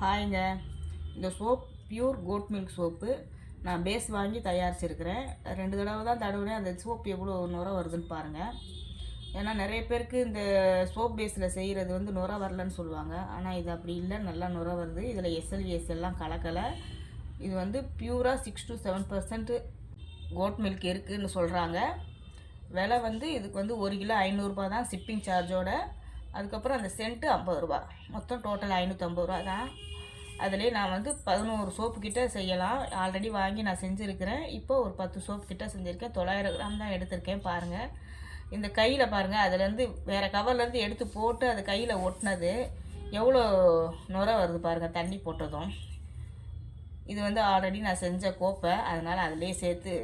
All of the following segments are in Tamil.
ஹாய்ங்க. இந்த soap pure goat milk soap நான் பேஸ் வாங்கி தயாரிச்சிருக்கிறேன். 2 தடவை தான் தடவுனேன். அந்த சோப் எவ்வளோ நுரை வருதுன்னு பாருங்கள். ஏன்னா நிறைய பேருக்கு இந்த சோப் பேஸில் செய்கிறது வந்து நுரை வரலன்னு சொல்லுவாங்க. ஆனால் இது அப்படி இல்லை, நல்லா நுரை வருது. இதில் எஸ்எல்எஸ் எல்லாம் கலக்கலை. இது வந்து பியூராக 6 to 7% கோட் மில்க் இருக்குதுன்னு சொல்கிறாங்க. விலை வந்து இதுக்கு வந்து 1 கிலோ 500 தான் ஷிப்பிங் சார்ஜோட. அதுக்கப்புறம் அந்த சென்ட்டு 50 ரூபா, மொத்தம் டோட்டல் 550 ரூபா தான். அதிலே நான் வந்து 11 சோப்பு கிட்ட செய்யலாம். ஆல்ரெடி வாங்கி நான் செஞ்சுருக்கிறேன். இப்போ ஒரு 10 சோப்பு கிட்ட செஞ்சுருக்கேன். 900 கிராம் தான் எடுத்திருக்கேன். பாருங்கள், இந்த கையில் பாருங்கள், அதுலேருந்து வேறு கவர்லேருந்து எடுத்து போட்டு அது கையில் ஒட்டினது எவ்வளோ நுரை வருது பாருங்கள், தண்ணி போட்டதும். இது வந்து ஆல்ரெடி நான் செஞ்ச கோப்பை, அதனால் அதிலே சேர்த்து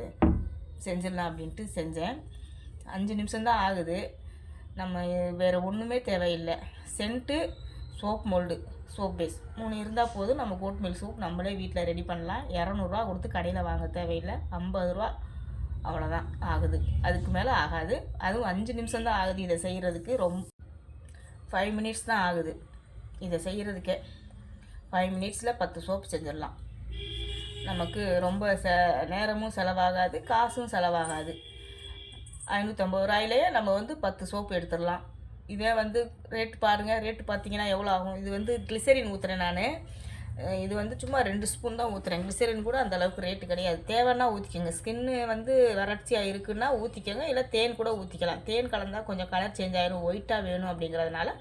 செஞ்சிடலாம் அப்படின்ட்டு செஞ்சேன். 5 நிமிஷம்தான் ஆகுது. நம்ம வேறு ஒன்றுமே தேவையில்லை. Scent, soap mould, soap base 3 இருந்தால் போதும். நம்ம கோட் மில்க் சோப் நம்மளே வீட்டில் ரெடி பண்ணலாம். 200 கொடுத்து கடையில் வாங்க தேவையில்லை. 50 ரூபா அவ்வளோதான் ஆகுது. அதுக்கு மேலே ஆகாது. அதுவும் 5 நிமிஷம் தான் ஆகுது இதை செய்கிறதுக்கு. 5 மினிட்ஸ் தான் ஆகுது இதை செய்கிறதுக்கே. 5 மினிட்ஸில் 10 சோப் செஞ்சிடலாம். நமக்கு ரொம்ப நேரமும் செலவாகாது, காசும் செலவாகாது. 550 ரூபாயிலேயே நம்ம வந்து 10 சோப்பு எடுத்துடலாம். இதே வந்து ரேட்டு பாருங்கள், ரேட்டு பார்த்தீங்கன்னா எவ்வளோ ஆகும். இது வந்து கிளிசரின் ஊற்றுறேன் நான். இது வந்து சும்மா 2 ஸ்பூன் தான் ஊற்றுறேன். கிளிசரின் கூட அந்தளவுக்கு ரேட்டு கிடையாது. தேவைன்னா ஊற்றிக்கோங்க. ஸ்கின்னு வந்து வறட்சியாக இருக்குன்னா ஊற்றிக்கோங்க, இல்லை தேன் கூட ஊற்றிக்கலாம். தேன் கலந்தால் கொஞ்சம் கலர் சேஞ்ச் ஆகிரும், ஒயிட்டாக வேணும் அப்படிங்கிறதுனால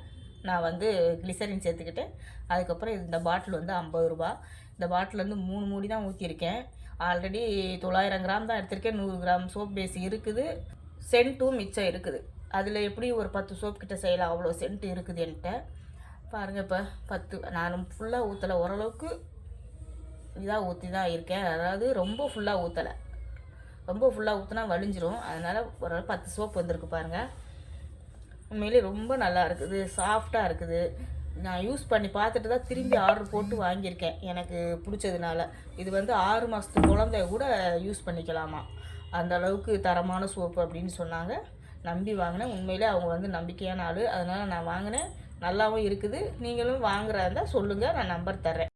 நான் வந்து கிளிசரின் சேர்த்துக்கிட்டேன். அதுக்கப்புறம் இந்த பாட்டில் வந்து 50 ரூபா. இந்த பாட்டில் வந்து 3 மூடி தான் ஊற்றிருக்கேன். ஆல்ரெடி 900 கிராம் தான் எடுத்திருக்கேன். 100 கிராம் சோப் பேஸ் இருக்குது. சென்ட்டும் மிச்சம் இருக்குது. அதில் எப்படி ஒரு 10 சோப் கிட்ட செய்யலாம், அவ்வளோ சென்ட் இருக்குது என்கிட்ட. பாருங்கள், இப்போ 10 நான் ஃபுல்லாக ஊற்றலை, ஓரளவுக்கு இதாக ஊற்றி தான் இருக்கேன். அதாவது ரொம்ப ஃபுல்லாக ஊற்றலை. ரொம்ப ஃபுல்லாக ஊற்றினா வலிஞ்சிரும். அதனால் ஒரு 10 சோப் வந்திருக்கு பாருங்கள். உண்மையிலே ரொம்ப நல்லா இருக்குது, சாஃப்டாக இருக்குது. நான் யூஸ் பண்ணி பார்த்துட்டு தான் திரும்பி ஆர்டர் போட்டு வாங்கியிருக்கேன், எனக்கு பிடிச்சதுனால. இது வந்து 6 மாதத்து குழந்தை கூட யூஸ் பண்ணிக்கலாமா, அந்த அளவுக்கு தரமான சோப்பு அப்படின்னு சொன்னாங்க. நம்பி வாங்கினேன். உண்மையிலே அவங்க வந்து நம்பிக்கையான ஆள், அதனால் நான் வாங்கினேன். நல்லாவும் இருக்குது. நீங்களும் வாங்குறதா இருந்தால் சொல்லுங்கள், நான் நம்பர் தர்றேன்.